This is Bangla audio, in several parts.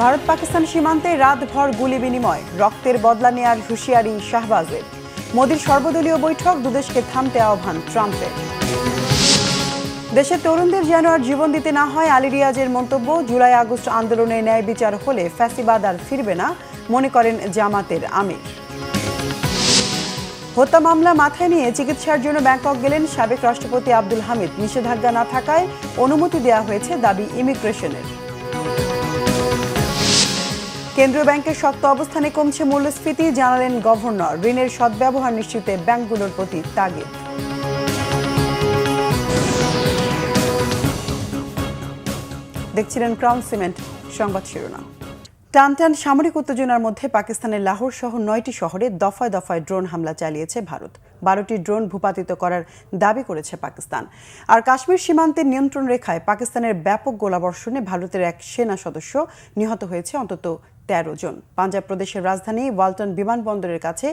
ভারত পাকিস্তান সীমান্তে রাতভর গুলি বিনিময়, রক্তের বদলা নেয়ার হুঁশিয়ারি শাহবাজের। মোদির সর্বদলীয় বৈঠক, দুদেশকে থামতে আহ্বান ট্রাম্পের। দেশের তরুণদের যেন আর জীবন দিতে না হয়, আলী রিয়াজের মন্তব্য। জুলাই আগস্ট আন্দোলনে ন্যায় বিচার হলে ফ্যাসিবাদ আর ফিরবে না, মনে করেন জামাতের আমির। হত্যা মামলা মাথায় নিয়ে চিকিৎসার জন্য ব্যাংকক গেলেন সাবেক রাষ্ট্রপতি আব্দুল হামিদ। নিষেধাজ্ঞা না থাকায় অনুমতি দেওয়া হয়েছে, দাবি ইমিগ্রেশনের। কেন্দ্রীয় ব্যাংকের শক্ত অবস্থানে কমছে মূল্যস্ফীতি, জানালেন গভর্নর। ঋণের সদ্ব্যবহার নিশ্চিতে ব্যাংকগুলোর প্রতি তাগিদ। দেখছিলেন ক্রাউন সিমেন্ট সংবাদ শিরোনাম। টানটান সামরিক উত্তেজনার মধ্যে পাকিস্তানের লাহোর সহ 9টি শহরে দফায় দফায় ড্রোন হামলা চালিয়েছে ভারত। 12টি ড্রোন ভূপাতিত করার দাবি করেছে পাকিস্তান। আর কাশ্মীর সীমান্তের নিয়ন্ত্রণ রেখায় পাকিস্তানের ব্যাপক গোলাবর্ষণে ভারতের এক সেনা সদস্য নিহত হয়েছে, অন্তত 13 জন। পাঞ্জাব প্রদেশের রাজধানী ওয়ালটন বিমানবন্দরের কাছে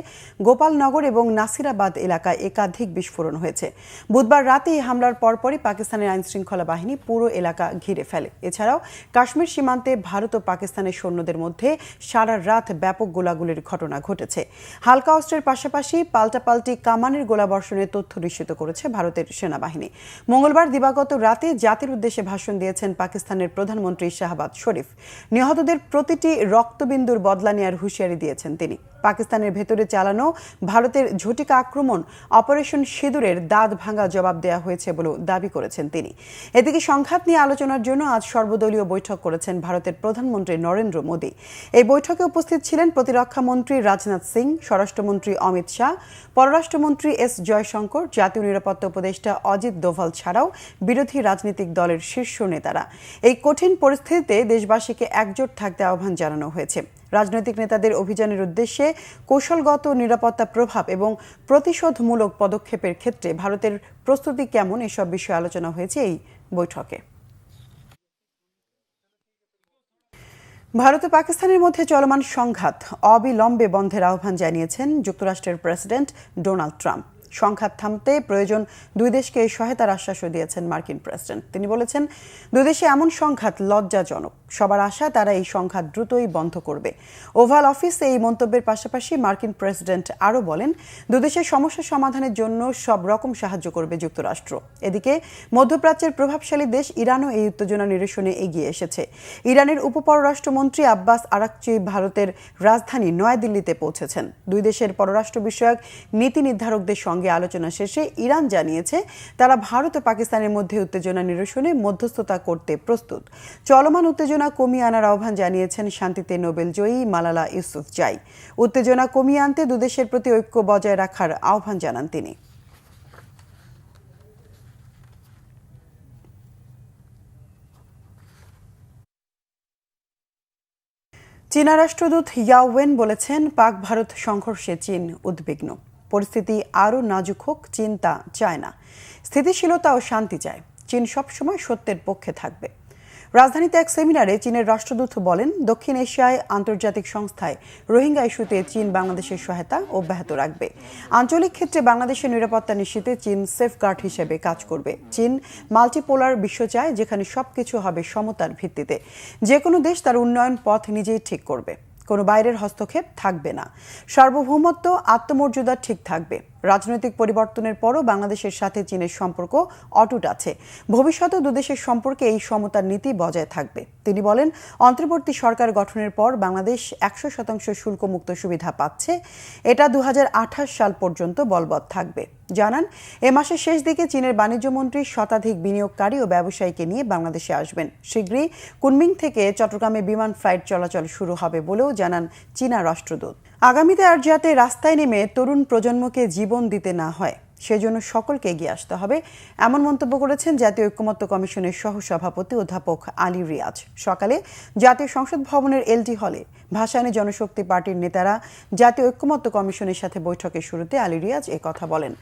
গোপালনগর এবং নাসিরাবাদ এলাকায় একাধিক বিস্ফোরণ হয়েছে। বুধবার রাতে এই হামলার পরপরই পাকিস্তানের আইনশৃঙ্খলা বাহিনী পুরো এলাকা ঘিরে ফেলে। এছাড়াও কাশ্মীর সীমান্তে ভারত ও পাকিস্তানের সৈন্যদের মধ্যে সারা রাত ব্যাপক গোলাগুলির ঘটনা ঘটেছে। হালকা অস্ত্রের পাশাপাশি পাল্টাপাল্টি কামানের গোলাবর্ষণের তথ্য নিশ্চিত করেছে ভারতের সেনাবাহিনী। মঙ্গলবার দিবাগত রাতে জাতির উদ্দেশ্যে ভাষণ দিয়েছেন পাকিস্তানের প্রধানমন্ত্রী শাহবাজ শরীফ। নিহতদের প্রতিটি রক্তবিন্দুর বদলা নেয়ার হুঁশিয়ারি দিয়েছেন তিনি। পাকিস্তানের ভেতরে চালানো ভারতের ঝটিকা আক্রমণ অপারেশন সিঁদুরের দাঁত ভাঙা জবাব দেওয়া হয়েছে বলেও দাবি করেছেন তিনি। এদিকে সংঘাত নিয়ে আলোচনার জন্য আজ সর্বদলীয় বৈঠক করেছেন ভারতের প্রধানমন্ত্রী নরেন্দ্র মোদী। এই বৈঠকে উপস্থিত ছিলেন প্রতিরক্ষা মন্ত্রী রাজনাথ সিং, স্বরাষ্ট্রমন্ত্রী অমিত শাহ, পররাষ্ট্রমন্ত্রী এস জয়শঙ্কর, জাতীয় নিরাপত্তা উপদেষ্টা অজিত দোভাল ছাড়াও বিরোধী রাজনৈতিক দলের শীর্ষ নেতারা। এই কঠিন পরিস্থিতিতে দেশবাসীকে একজোট থাকতে আহ্বান জানানো হয়েছে। রাজনৈতিক নেতাদের অভিযানের উদ্দেশ্যে কৌশলগত নিরাপত্তা প্রভাব এবং প্রতিশোধমূলক পদক্ষেপের ক্ষেত্রে ভারতের প্রস্তুতি কেমন, এসব বিষয়ে আলোচনা হয়েছে এই বৈঠকে। ভারত ও পাকিস্তানের মধ্যে চলমান সংঘাত অবিলম্বে বন্ধের আহ্বান জানিয়েছেন যুক্তরাষ্ট্রের প্রেসিডেন্ট ডোনাল্ড ট্রাম্প। সংঘাত থামতে প্রয়োজন দুই দেশকে সহায়তার আশ্বাসও দিয়েছেন মার্কিন প্রেসিডেন্ট। তিনি বলেছেন, দুই দেশে এমন সংঘাত লজ্জাজনক। সবার আশা তারা এই সংঘাত দ্রুতই বন্ধ করবে। ওভাল অফিসে এই মন্তব্যের পাশাপাশি মার্কিন প্রেসিডেন্ট আরও বলেন, দুদেশের সমস্যা সমাধানের জন্য সব রকম সাহায্য করবে যুক্তরাষ্ট্র। এদিকে মধ্যপ্রাচ্যের প্রভাবশালী দেশ ইরানও এই উত্তেজনা নিরসনে এগিয়ে এসেছে। ইরানের উপপররাষ্ট্রমন্ত্রী আব্বাস আরাকচি ভারতের রাজধানী নয়াদিল্লিতে পৌঁছেছেন। দুই দেশের পররাষ্ট্র বিষয়ক নীতি নির্ধারকদের সঙ্গে আলোচনা শেষে ইরান জানিয়েছে তারা ভারত ও পাকিস্তানের মধ্যে উত্তেজনা নিরসনে মধ্যস্থতা করতে প্রস্তুত। চলমান উত্তেজনা কমিয়ে আনার আহ্বান জানিয়েছেন শান্তিতে নোবেল জয়ী মালালা ইউসুফজাই। উত্তেজনা কমিয়ে আনতে দুদেশের প্রতি ঐক্য বজায় রাখার আহ্বান জানান তিনি। চীনা রাষ্ট্রদূত ইয়াও ওয়েন বলেছেন, পাক ভারত সংঘর্ষে চীন উদ্বিগ্ন। পরিস্থিতি আরও নাজুক হোক চীন তা চায় না। স্থিতিশীলতা ও শান্তি চায়। চীন সবসময় সত্যের পক্ষে থাকবে। রাজধানীতে এক সেমিনারে চীনের রাষ্ট্রদূত বলেন, দক্ষিণ এশিয়ায় আন্তর্জাতিক সংস্থায় রোহিঙ্গা ইস্যুতে চীন বাংলাদেশের সহায়তা অব্যাহত রাখবে। আঞ্চলিক ক্ষেত্রে বাংলাদেশের নিরাপত্তা নিশ্চিতে চীন সেফগার্ড হিসেবে কাজ করবে। চীন মাল্টিপোলার বিশ্ব চায়, যেখানে সবকিছু হবে সমতার ভিত্তিতে। যে কোনো দেশ তার উন্নয়ন পথ নিজেই ঠিক করবে। কোনো বাইরের হস্তক্ষেপ থাকবে না। সার্বভৌমত্ব, আত্মমর্যাদা ঠিক থাকবে। রাজনৈতিক পরিবর্তনের পরও বাংলাদেশের সাথে চীনের সম্পর্ক অটুট আছে। ভবিষ্যতেও দুদেশের সম্পর্কে এই সমতার নীতি বজায় থাকবে। তিনি বলেন, অন্তর্বর্তী সরকার গঠনের পর বাংলাদেশ 100% শুল্কমুক্ত সুবিধা পাচ্ছে। এটা 2028 সাল পর্যন্ত বলবৎ থাকবে। জানান, এ মাসের শেষ দিকে চীনের বাণিজ্যমন্ত্রী শতাধিক বিনিয়োগকারী ও ব্যবসায়ীকে নিয়ে বাংলাদেশে আসবেন। শীঘ্রই কুনমিং থেকে চট্টগ্রামে বিমান ফ্লাইট চলাচল শুরু হবে বলেও জানান চীনা রাষ্ট্রদূত। আগামীতে আর যাতে রাস্তায় নেমে তরুণ প্রজন্মকে জীবন দিতে না হয়, সেজন্য সকলকে এগিয়ে আসতে হবে, এমন মন্তব্য করেছেন জাতীয় ঐক্যমত্য কমিশনের সহসভাপতি অধ্যাপক আলী রিয়াজ। সকালে জাতীয় সংসদ ভবনের এলটি হলে ভাসানী জনশক্তি পার্টির নেতারা জাতীয় ঐক্যমত্য কমিশনের সাথে বৈঠকের শুরুতে আলী রিয়াজ কথা বলেন,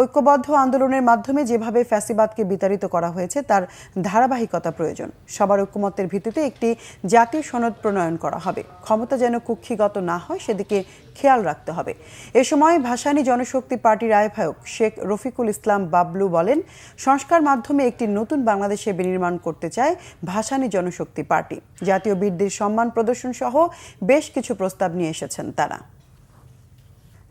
ঐক্যবদ্ধ আন্দোলনের মাধ্যমে যেভাবে ফ্যাসিবাদকে বিতাড়িত করা হয়েছে তার ধারাবাহিকতা প্রয়োজন। সবার ঐক্যমত্যের ভিত্তিতে একটি জাতীয় সনদ প্রণয়ন করা হবে। ক্ষমতা যেন কুক্ষিগত না হয় সেদিকে খেয়াল রাখতে হবে। এ সময় ভাসানী জনশক্তি পার্টির আহ্বায়ক পরিচালক শেখ রফিকুল ইসলাম বাবলু বলেন, সংস্কার মাধ্যমে একটি নতুন বাংলাদেশে বিনির্মাণ করতে চায় ভাসানী জনশক্তি পার্টি। জাতীয় বীরদের সম্মান প্রদর্শন সহ বেশ কিছু প্রস্তাব নিয়ে এসেছেন তারা।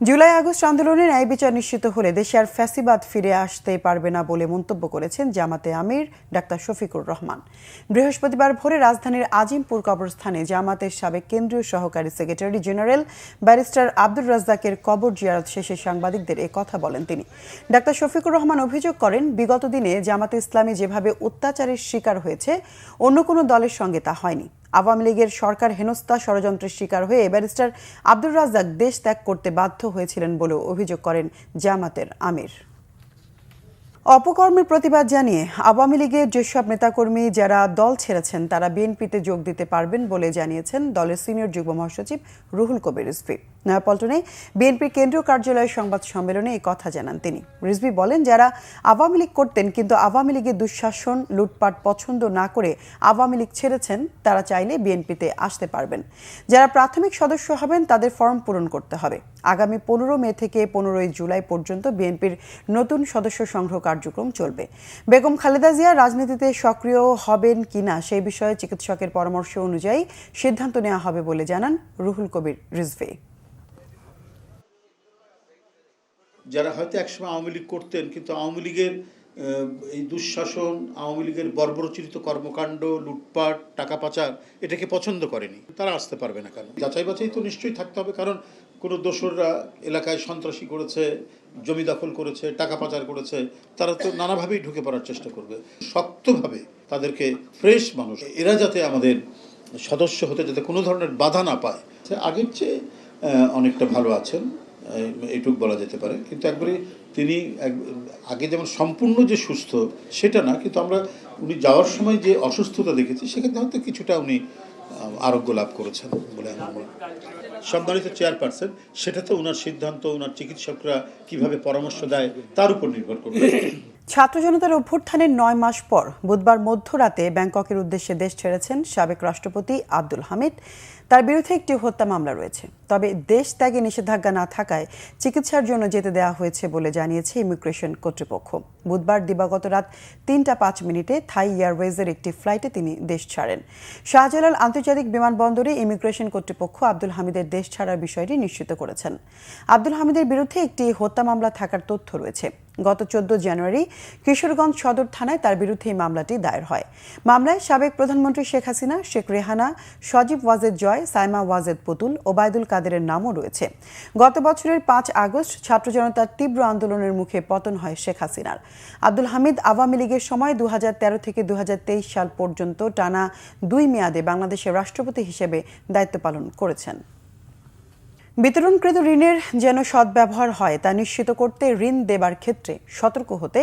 জুলাই আগস্ট আন্দোলনের ন্যায় বিচার নিশ্চিত হলে দেশে আর ফ্যাসিবাদ ফিরে আসতে পারবে না বলে মন্তব্য করেছেন জামাতে আমির ডাক্তার শফিকুর রহমান। বৃহস্পতিবার ভোরে রাজধানীর আজিমপুর কবরস্থানে জামাতের সাবেক কেন্দ্রীয় সহকারী সেক্রেটারি জেনারেল ব্যারিস্টার আব্দুর রাজ্জাকের কবর জিয়ারত শেষে সাংবাদিকদের এ কথা বলেন তিনি। ডাক্তার শফিকুর রহমান অভিযোগ করেন, বিগত দিনে জামাতে ইসলামী যেভাবে অত্যাচারের শিকার হয়েছে অন্য কোনো দলের সঙ্গে তা হয়নি। আওয়ামী লীগের সরকার হেনস্থা ষড়যন্ত্রের শিকার হয়ে ব্যারিস্টার আব্দুর রাজ্জাক দেশ ত্যাগ করতে বাধ্য হয়েছিলেন বলেও অভিযোগ করেন জামাতের আমির। অপকর্মের প্রতিবাদ জানিয়ে আওয়ামী লীগের যেসব নেতাকর্মী যারা দল ছেড়েছেন তারা বিএনপিতে যোগ দিতে পারবেন বলে জানিয়েছেন দলের সিনিয়র যুগ্ম মহাসচিব রুহুল কবির রিজভী। নয়াপল্টনে বিএনপির কেন্দ্রীয় কার্যালয়ের সংবাদ সম্মেলনে এই কথা জানান তিনি। রিজভী বলেন, যারা আওয়ামী লীগ করতেন কিন্তু আওয়ামী লীগের দুঃশাসন লুটপাট পছন্দ না করে আওয়ামী লীগ ছেড়েছেন তারা চাইলে বিএনপিতে আসতে পারবেন। যারা প্রাথমিক সদস্য হবেন তাদের ফর্ম পূরণ করতে হবে। আগামী 15 মে থেকে 15 জুলাই পর্যন্ত বিএনপির নতুন সদস্য সংগ্রহ কার্যক্রম চলবে। বেগম খালেদা জিয়া রাজনীতিতে সক্রিয় হবেন কিনা সেই বিষয়ে চিকিৎসকের পরামর্শ অনুযায়ী সিদ্ধান্ত নেওয়া হবে বলে জানান রুহুল কবির রিজভী। যারা হয়তো একসময় আওয়ামী লীগ করতেন কিন্তু আওয়ামী লীগের এই দুঃশাসন, আওয়ামী লীগের বর্বরোচিত কর্মকাণ্ড, লুটপাট, টাকা পাচার এটাকে পছন্দ করেনি, তারা আসতে পারবে না। কেন? যাচাই বাছাই তো নিশ্চয়ই থাকতে হবে, কারণ কোনো দোসররা এলাকায় সন্ত্রাসী করেছে, জমি দখল করেছে, টাকা পাচার করেছে, তারা তো নানাভাবেই ঢুকে পড়ার চেষ্টা করবে। শক্তভাবে তাদেরকে ফ্রেশ মানুষ এরা যাতে আমাদের সদস্য হতে যাতে কোনো ধরনের বাধা না পায়, আগের চেয়ে অনেকটা ভালো আছেন এইটুক বলা যেতে পারে। কিন্তু একবারে তিনি আগে যেমন সম্পূর্ণ যে সুস্থ সেটা না, কিন্তু আমরা উনি যাওয়ার সময় যে অসুস্থতা দেখেছি সেখানে হয়তো কিছুটা উনি আরোগ্য লাভ করেছেন বলে আমার মনে হয়। সম্মানিত চেয়ারপারসন, সেটা তো ওনার সিদ্ধান্ত, ওনার চিকিৎসকরা কিভাবে পরামর্শ দেয় তার উপর নির্ভর করবে। ছাত্র জনতার অভ্যুত্থানের 9 মাস পর বুধবার মধ্যরাতে ব্যাংককের উদ্দেশ্যে দেশ ছেড়েছেন সাবেক রাষ্ট্রপতি আব্দুল হামিদ। তার বিরুদ্ধে একটি হত্যা মামলা রয়েছে, তবে দেশ ত্যাগে নিষেধাজ্ঞা না থাকায় চিকিৎসার জন্য যেতে দেওয়া হয়েছে বলে জানিয়েছে ইমিগ্রেশন কর্তৃপক্ষ। বুধবার দিবাগত রাত 3টা 5 থাই এয়ারওয়েজের একটি ফ্লাইটে তিনি দেশ ছাড়েন। শাহজালাল আন্তর্জাতিক বিমানবন্দরে ইমিগ্রেশন কর্তৃপক্ষ আব্দুল হামিদের দেশ ছাড়ার বিষয়টি নিশ্চিত করেছেন। আব্দুল হামিদের বিরুদ্ধে একটি হত্যা মামলা থাকার তথ্য রয়েছে। গত 14 জানুয়ারি কিশোরগঞ্জ সদর থানায় তার বিরুদ্ধে এই মামলাটি দায়ের হয়। মামলায় সাবেক প্রধানমন্ত্রী শেখ হাসিনা, শেখ রেহানা, সজীব ওয়াজেদ জয়, সাইমা ওয়াজেদ পুতুল, ওবায়দুল কাদেরের নামও রয়েছে। গত বছরের 5 আগস্ট ছাত্র জনতার তীব্র আন্দোলনের মুখে পতন হয় শেখ হাসিনার। আব্দুল হামিদ আওয়ামী লীগের সময় 2013 থেকে 2023 সাল পর্যন্ত টানা 2 মেয়াদে বাংলাদেশের রাষ্ট্রপতি হিসেবে দায়িত্ব পালন করেছেন। বিতরণকৃত ঋণের যেন সদ্ব্যবহার হয় তা নিশ্চিত করতে ঋণ দেবার ক্ষেত্রে সতর্ক হতে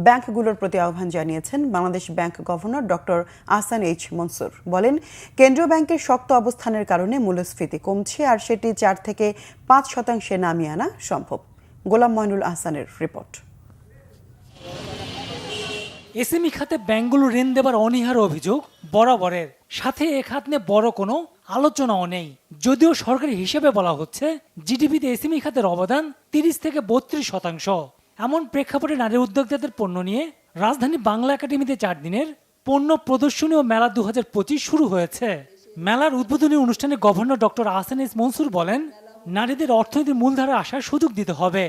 ব্যাংকগুলোর প্রতি আহ্বান জানিয়েছেন Bangladesh bank governor doctor Ahsan H Mansur. বলেন, কেন্দ্রীয় ব্যাংকের শক্ত অবস্থানের কারণে মূল্যস্ফীতি কমছে আর সেটি 4 থেকে 5% নামিয়ে আনা সম্ভব। গোলাম মঈনুল আহসানের রিপোর্ট। এসএমই খাতে ব্যাংকগুলো ঋণ দেবার অনীহার অভিযোগ বরাবরের, সাথে এ খাত নিয়ে বড় কোনো আলোচনাও নেই। যদিও সরকারি হিসেবে বলা হচ্ছে জিডিপিতে এসএমই খাতের অবদান 30 থেকে 32%। এমন প্রেক্ষাপটে নারী উদ্যোক্তাদের পণ্য নিয়ে রাজধানী বাংলা একাডেমিতে 4 দিনের পণ্য প্রদর্শনী ও মেলা 2025 শুরু হয়েছে। মেলার উদ্বোধনী অনুষ্ঠানে governor doctor Ahsan H Mansur বলেন, নারীদের অর্থনীতির মূলধারে আসার সুযোগ দিতে হবে।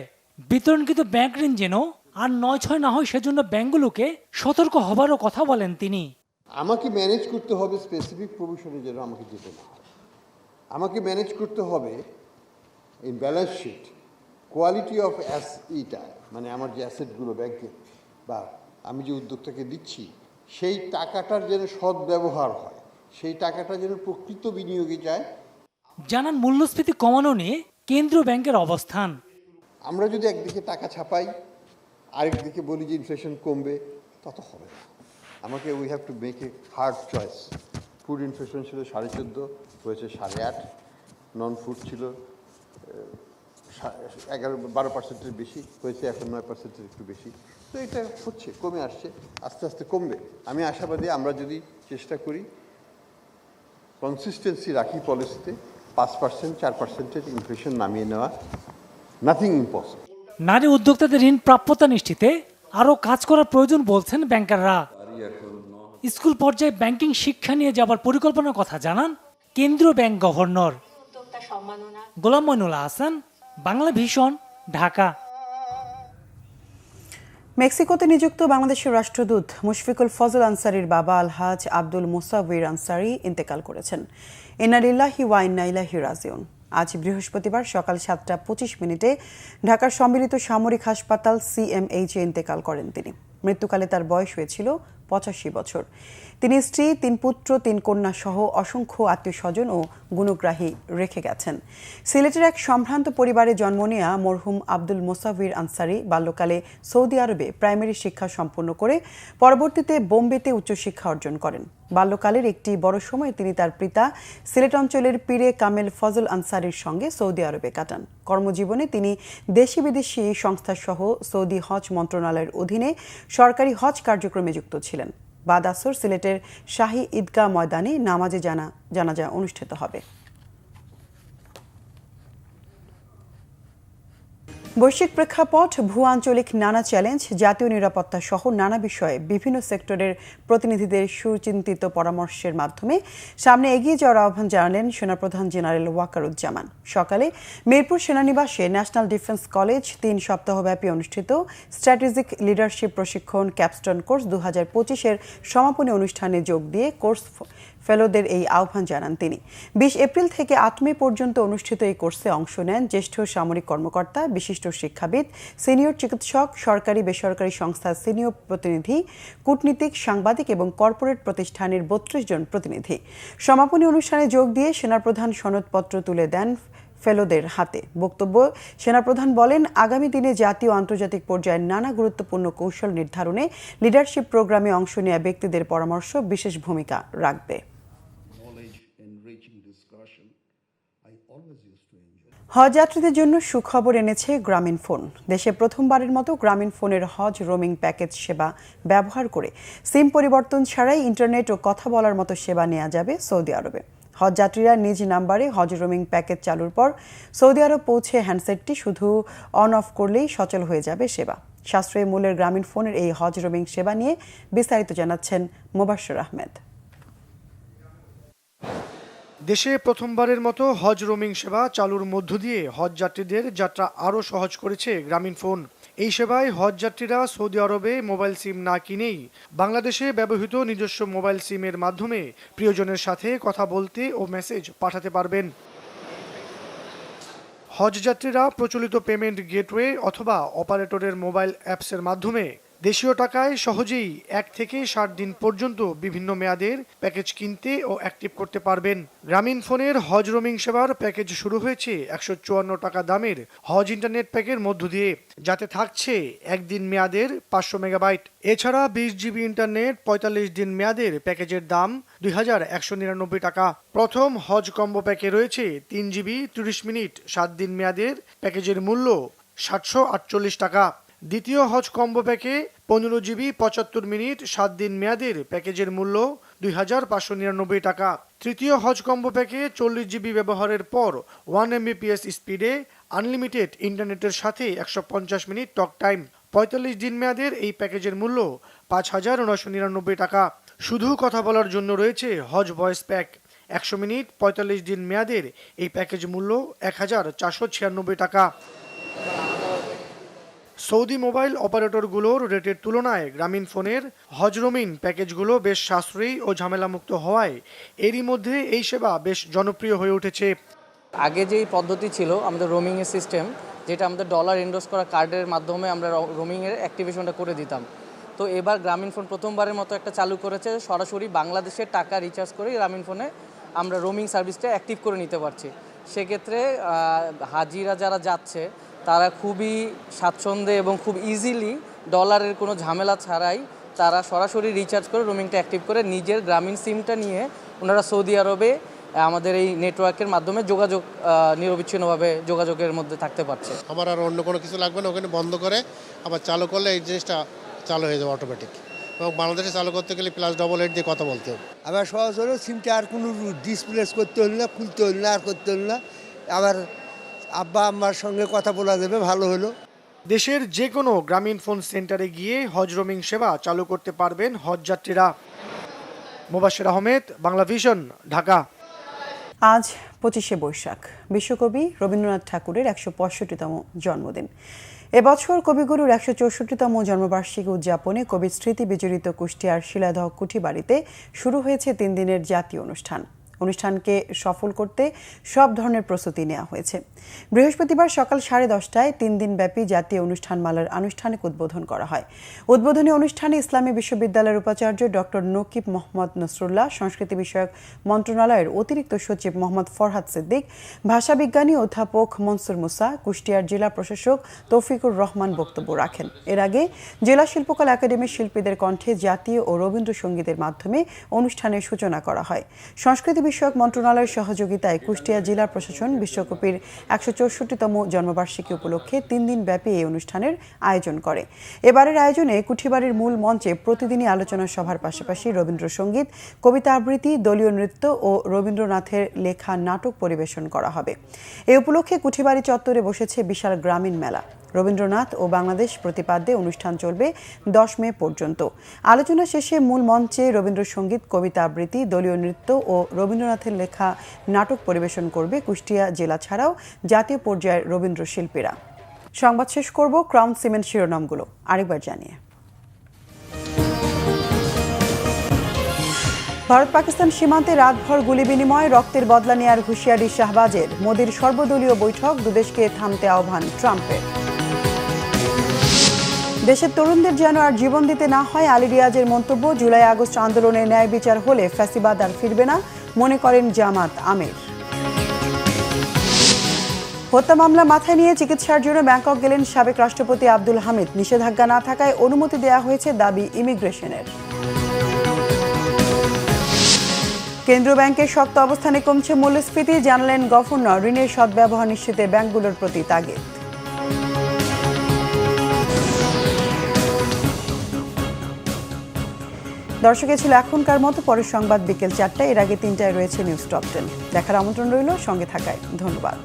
বিতরণকৃত ব্যাংক ঋণ যেন আর 9-6 না হয় সেজন্য ব্যাংকগুলোকে সতর্ক হবারও কথা বলেন তিনি। আমাকে ম্যানেজ করতে হবে স্পেসিফিক প্রভিশনে যেন আমাকে যেতে না হয়। আমাকে ম্যানেজ করতে হবে এই ব্যালেন্স শিট, কোয়ালিটি অফ ইটা, মানে আমার যে অ্যাসেটগুলো ব্যাংকে বা আমি যে উদ্যোক্তাকে দিচ্ছি সেই টাকাটার যেন সদ্ব্যবহার হয়, সেই টাকাটা যেন প্রকৃত বিনিয়োগে যায়। জানান মূল্যস্ফীতি কমানো নিয়ে কেন্দ্রীয় ব্যাংকের অবস্থান। আমরা যদি একদিকে টাকা ছাপাই আরেকদিকে বলি যে ইনফ্লেশন কমবে, তত হবে না। আমাকে we have to make a hard choice. Food inflation ছিল 14.5, হয়েছে 8.5। নন ফুড ছিল 11-12% বেশি, হয়েছে এখন 9% একটু বেশি। তো এটা হচ্ছে, কমে আসছে, আস্তে আস্তে কমবে। আমি আশাবাদী আমরা যদি চেষ্টা করি কনসিস্টেন্সি রাখি পলিসিতে, 5%-4% ইনফ্লেশন নামিয়ে নেওয়া, নাথিং ইম্পসিবল। নারী উদ্যোক্তাদের ঋণ প্রাপ্যতা নিশ্চিতে আরও কাজ করার প্রয়োজন বলছেন ব্যাংকাররা। স্কুল পর্যায়ে ব্যাংকিং শিক্ষা নিয়ে যাবার পরিকল্পনার কথা জানান কেন্দ্রীয় ব্যাংক গভর্নর। গোলাম মইনুল হাসান, বাংলা ভিশন, ঢাকা। মেক্সিকোতে নিযুক্ত বাংলাদেশের রাষ্ট্রদূত মুশফিকুল ফজল আনসারীর বাবা আলহাজ আব্দুল মুসাউইর আনসারী ইন্তেকাল করেছেন। ইন্না লিল্লাহি ওয়া ইন্না ইলাইহি রাজিউন। আজ বৃহস্পতিবার সকাল 7:25 ঢাকার সম্মিলিত সামরিক হাসপাতাল CMH-এ ইন্তেকাল করেন তিনি। মৃত্যুকালে তার বয়স হয়েছিল 85 বছর। তিনি স্ত্রী, 3 পুত্র, 3 কন্যা সহ অসংখ্য আত্মীয়স্বজন ও গুণগ্রাহী রেখে গেছেন। সিলেটের এক সম্ভ্রান্ত পরিবারে জন্ম নেয়া মরহুম আব্দুল মুসাউইর আনসারী বাল্যকালে সৌদি আরবে প্রাইমারি শিক্ষা সম্পন্ন করে পরবর্তীতে বোম্বেতে উচ্চশিক্ষা অর্জন করেন। বাল্যকালের একটি বড় সময় তিনি তার পিতা সিলেট অঞ্চলের পীরে কামেল ফজল আনসারীর সঙ্গে সৌদি আরবে কাটান। কর্মজীবনে তিনি দেশি বিদেশি সংস্থাসহ সৌদি হজ মন্ত্রণালয়ের অধীনে সরকারি হজ কার্যক্রমে যুক্ত ছিলেন। বাদ আসর সিলেটের শাহী ঈদগাহ ময়দানে নামাজে জানাজা অনুষ্ঠিত হবে। বৈশ্বিক প্রেক্ষাপট, ভূ আঞ্চলিক নানা চ্যালেঞ্জ, জাতীয় নিরাপত্তা সহ নানা বিষয়ে বিভিন্ন সেক্টরের প্রতিনিধিদের সুচিন্তিত পরামর্শের মাধ্যমে সামনে এগিয়ে যাওয়ার আহ্বান জানালেন সেনাপ্রধান জেনারেল ওয়াকারুজ্জামান। সকালে মিরপুর সেনানিবাসে ন্যাশনাল ডিফেন্স কলেজ 3 সপ্তাহব্যাপী অনুষ্ঠিত স্ট্র্যাটেজিক লিডারশিপ প্রশিক্ষণ ক্যাপস্টোন কোর্স 2025-এর সমাপনী অনুষ্ঠানে যোগ দিয়ে কোর্স ফেলোদের এই আহ্বান জানান তিনি। 20 এপ্রিল থেকে 8 মে পর্যন্ত অনুষ্ঠিত এই কোর্সে অংশ নেন জ্যেষ্ঠ সামরিক কর্মকর্তা, বিশিষ্ট শিক্ষাবিদ, সিনিয়র চিকিৎসক, সরকারি বেসরকারি সংস্থার সিনিয়র প্রতিনিধি, কূটনীতিক, সাংবাদিক এবং কর্পোরেট প্রতিষ্ঠানের 32 জন প্রতিনিধি। সমাপনী অনুষ্ঠানে যোগ দিয়ে সেনাপ্রধান সনদপত্র তুলে দেন ফেলোদের হাতে। বক্তব্য সেনাপ্রধান বলেন, আগামী দিনে জাতীয় আন্তর্জাতিক পর্যায়ে নানা গুরুত্বপূর্ণ কৌশল নির্ধারণে লিডারশিপ প্রোগ্রামে অংশ নেওয়া ব্যক্তিদের পরামর্শ বিশেষ ভূমিকা রাখবে। হজ যাত্রীদের জন্য সুখবর এনেছে গ্রামীণফোন। দেশে প্রথমবারের মতো গ্রামীণফোনের হজ রোমিং প্যাকেজ সেবা ব্যবহার করে সিম পরিবর্তন ছাড়াই ইন্টারনেট ও কথা বলার মতো সেবা নেওয়া যাবে সৌদি আরবে। হজ যাত্রীরা নিজ নাম্বারে হজ রোমিং প্যাকেজ চালুর পর সৌদি আরব পৌঁছে হ্যান্ডসেটটি শুধু অন অফ করলেই সচল হয়ে যাবে সেবা। সাশ্রয়ী মূল্যের গ্রামীণফোনের এই হজ রোমিং সেবা নিয়ে বিস্তারিত জানাচ্ছেন মোবাশ্বের আহমেদ। দেশে প্রথমবারের মতো হজ রোমিং সেবা চালুর মধ্য দিয়ে হজ যাত্রীদের যাত্রা আরও সহজ করেছে গ্রামীণফোন। এই সেবায় হজ যাত্রীরা সৌদি আরবে মোবাইল সিম না কিনেই বাংলাদেশে ব্যবহৃত নিজস্ব মোবাইল সিমের মাধ্যমে প্রিয়জনের সাথে কথা বলতে ও মেসেজ পাঠাতে পারবেন। হজ যাত্রীরা প্রচলিত পেমেন্ট গেটওয়ে অথবা অপারেটরের মোবাইল অ্যাপসের মাধ্যমে দেশীয় টাকায় সহজেই 1 থেকে 60 দিন পর্যন্ত বিভিন্ন মেয়াদের প্যাকেজ কিনতে ও অ্যাক্টিভ করতে পারবেন। গ্রামীণফোনের হজ রোমিং সেবার প্যাকেজ শুরু হয়েছে 154 টাকা দামের হজ ইন্টারনেট প্যাকের মধ্য দিয়ে, যাতে থাকছে 1 দিন মেয়াদের 500 মেগাবাইট। এছাড়া 20 জিবি ইন্টারনেট 45 দিন মেয়াদের প্যাকেজের দাম 2199 টাকা। প্রথম হজ কম্বো প্যাকে রয়েছে 3 জিবি 30 মিনিট 7 দিন মেয়াদের প্যাকেজের মূল্য 748 টাকা। দ্বিতীয় হজ কম্বো প্যাকে 15 জিবি 75 মিনিট 7 দিন মেয়াদের প্যাকেজের মূল্য 2599 টাকা। তৃতীয় হজ কম্বো প্যাকে 40 জিবি ব্যবহারের পর 1 Mbps স্পিডে আনলিমিটেড ইন্টারনেটের সাথে 150 মিনিট টক টাইম। 45 দিন মেয়াদের এই প্যাকেজের মূল্য 5999 টাকা। শুধু কথা বলার জন্য রয়েছে হজ ভয়েস প্যাক। 100 মিনিট 45 দিন মেয়াদের এই প্যাকেজ মূল্য 1496 টাকা। সৌদি মোবাইল অপারেটরগুলোর রেটের তুলনায় গ্রামীণফোনের হজ রোমিং প্যাকেজগুলো বেশ সাশ্রয়ী ও ঝামেলামুক্ত হওয়ায় এরই মধ্যে এই সেবা বেশ জনপ্রিয় হয়ে উঠেছে। আগে যেই পদ্ধতি ছিল আমাদের রোমিংয়ের সিস্টেম, যেটা আমাদের ডলার এন্ডোর্স করা কার্ডের মাধ্যমে আমরা রোমিংয়ের অ্যাক্টিভেশনটা করে দিতাম, তো এবার গ্রামীণফোন প্রথমবারের মতো একটা চালু করেছে, সরাসরি বাংলাদেশের টাকা রিচার্জ করে গ্রামীণফোনে আমরা রোমিং সার্ভিসটা অ্যাক্টিভ করে নিতে পারছি। সেক্ষেত্রে হাজিরা যারা যাচ্ছে তারা খুবই স্বাচ্ছন্দ্যে এবং খুব ইজিলি ডলারের কোনো ঝামেলা ছাড়াই তারা সরাসরি রিচার্জ করে রোমিংটা অ্যাক্টিভ করে নিজের গ্রামীণ সিমটা নিয়ে ওনারা সৌদি আরবে আমাদের এই নেটওয়ার্কের মাধ্যমে যোগাযোগ নিরবিচ্ছিন্নভাবে যোগাযোগের মধ্যে থাকতে পারছে। আমার আর অন্য কোনো কিছু লাগবে না, ওখানে বন্ধ করে আবার চালু করলে এই জিনিসটা চালু হয়ে যাবে অটোমেটিক। এবং বাংলাদেশে চালু করতে গেলে +8 দিয়ে কথা বলতে হবে। আবার সহজ হলো, সিমটা আর কোনো ডিসপ্লেস করতে হলো না, খুলতে হলো না, আর করতে হলো না। আবার আব্বা আম্মার সঙ্গে কথা বলা যাবে, ভালো হলো। দেশের যে কোনো গ্রামীণ ফোন সেন্টারে গিয়ে হজ রোমিং সেবা চালু করতে পারবেন হজ যাত্রীরা। মোবাশ্বের আহমেদ, বাংলা ভিশন, ঢাকা। আজ 25শে বৈশাখ, বিশ্বকবি রবীন্দ্রনাথ ঠাকুরের 165তম জন্মদিন। এবছর কবিগুরুর 164তম জন্মবার্ষিকী উদযাপনে কবির স্মৃতি বিজড়িত কুষ্টিয়ার শিলাদহ কুঠিবাড়িতে শুরু হয়েছে 3 দিনের জাতীয় অনুষ্ঠানকে সফল করতে সব ধরনের প্রস্তুতি নেওয়া হয়েছে। বৃহস্পতিবার সকাল 10:30টায় 3 দিনব্যাপী জাতীয় অনুষ্ঠানমালার আনুষ্ঠানিক উদ্বোধন করা হয়। উদ্বোধনী অনুষ্ঠানে ইসলামী বিশ্ববিদ্যালয়ের উপাচার্য ডক্টর নকিব মোহাম্মদ নসরুল্লাহ, সংস্কৃতি বিষয়ক মন্ত্রণালয়ের অতিরিক্ত সচিব মোহাম্মদ ফরহাদ সিদ্দিক, ভাষাবিজ্ঞানী অধ্যাপক মনসুর মুসা, কুষ্টিয়ার জেলা প্রশাসক তৌফিকুর রহমান বক্তব্য রাখেন। এর আগে জেলা শিল্পকলা একাডেমির শিল্পীদের কণ্ঠে জাতীয় ও রবীন্দ্রসঙ্গীতের মাধ্যমে অনুষ্ঠানের সূচনা করা হয়। সংস্কৃতি বিষয়ক মন্ত্রণালয়ের সহযোগিতায় কুষ্টিয়া জেলা প্রশাসন বিশ্বকবির 164তম জন্মবার্ষিকী উপলক্ষে 3 দিন ব্যাপী এই অনুষ্ঠানের আয়োজন করে। এবারের আয়োজনে কুঠিবাড়ির মূল মঞ্চে প্রতিদিনই আলোচনা সভার পাশাপাশি রবীন্দ্রসঙ্গীত, কবিতা আবৃত্তি, দলীয় নৃত্য ও রবীন্দ্রনাথের লেখা নাটক পরিবেশন করা হবে। এই উপলক্ষে কুঠিবাড়ি চত্বরে বসেছে বিশাল গ্রামীণ মেলা। রবীন্দ্রনাথ ও বাংলাদেশ প্রতিপাদ্যে অনুষ্ঠান চলবে 10 মে পর্যন্ত। আলোচনা শেষে মূল মঞ্চে রবীন্দ্রসঙ্গীত, কবিতা আবৃত্তি, দলীয় নৃত্য ও রবীন্দ্রনাথের লেখা নাটক পরিবেশন করবে কুষ্টিয়া জেলা ছাড়াও জাতীয় পর্যায়ের রবীন্দ্র শিল্পীরা। সংবাদ শেষ করব ক্রাউন সিমেন্ট শিরোনামগুলো আরেকবার জানিয়ে। ভারত পাকিস্তান সীমান্তে রাতভর গুলি বিনিময়, রক্তের বদলা নেয়ার হুঁশিয়ারি শাহবাজের। মোদির সর্বদলীয় বৈঠক, দুদেশকে থামতে আহ্বান ট্রাম্পের। দেশের তরুণদের যেন আর জীবন দিতে না হয়, আলী রিয়াজের মন্তব্য। জুলাই আগস্ট আন্দোলনের ন্যায় বিচার হলে ফ্যাসিবাদ আর ফিরবে না, মনে করেন জামাত আমির। হত্যা মামলা মাথায় নিয়ে চিকিৎসার জন্য ব্যাংকক গেলেন সাবেক রাষ্ট্রপতি আব্দুল হামিদ। নিষেধাজ্ঞা না থাকায় অনুমতি দেওয়া হয়েছে, দাবি ইমিগ্রেশনের। কেন্দ্রীয় ব্যাংকের শক্ত অবস্থানে কমছে মূল্যস্ফীতি, জানালেন গভর্নর। ঋণের সদ্ব্যবহার নিশ্চিতে ব্যাংকগুলোর প্রতি তাগিদ। দর্শক, ছিল এখনকার মতো। পরের সংবাদ বিকেল 4টায়, এর আগে 3টায় রয়েছে নিউজ টপ 10। দেখার আমন্ত্রণ রইল, সঙ্গে থাকায় ধন্যবাদ।